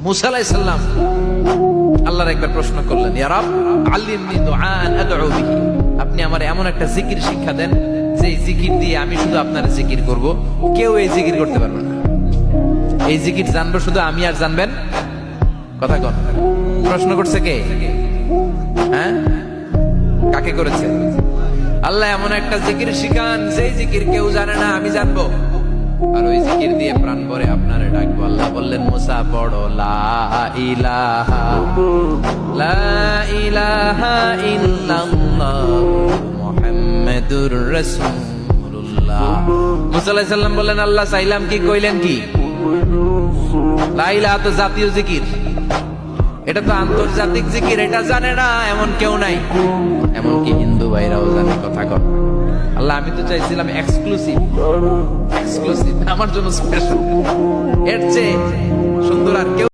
মুসা আলাইহিস সালাম আল্লাহর একবার প্রশ্ন করলেন, ইয়া রাব আল্লিমনি দুআআন আদউ বিহি, আপনি আমার এমন একটা জিকির শিক্ষা দেন যে জিকির দিয়ে আমি শুধু আপনার জিকির করব, কেউ এই জিকির করতে পারবে না। এই জিকির জানবো শুধু আমি, আর জানবেন কথা কোন? প্রশ্ন করছে কে? হ্যাঁ, কাকে করেছে? আল্লাহ এমন একটা জিকির শিখান যেই জিকির কেউ জানে না, আমি জানবো, আর ওই জিকির দিয়ে প্রাণ ভরে আপনারে ডাকবো। আল্লাহ বললেন, মুসা পড়ো লা ইলাহা ইল্লাল্লাহ মুহাম্মাদুর রাসূলুল্লাহ। মুসা আলাইহিস সালাম বললেন, আল্লাহ চাইলাম কি, কইলেন কি? লা ইলাহা তো জাতীয় জিকির, এটা তো আন্তর্জাতিক জিকির, এটা জানে না এমন কেউ নাই, এমনকি হিন্দু ভাইরাও জানে। কথা কর আল্লাহ, আমি তো চাইছিলাম এক্সক্লুসিভ, আমার জন্য স্পেশাল, এর চেয়ে সুন্দর আর কেউ